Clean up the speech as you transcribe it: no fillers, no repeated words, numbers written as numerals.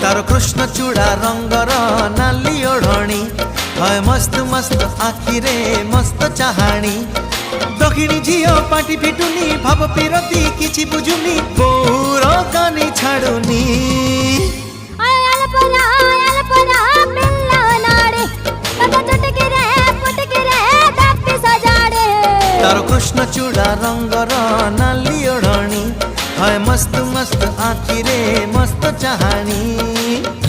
तार कृष्ण चूड़ा रंगर नाली ओढ़णी है मस्त मस्त आखिरे मस्त चाहाणी दक्षिणी झील पाटी फिटुनी भाव पिरती किछि बुझुनी बोर कानी छाड़ुनी तार कृष्ण चूड़ा रंगर नाली ओढ़णी है मस्त मस्त आखिरे मस्त चाहाणी।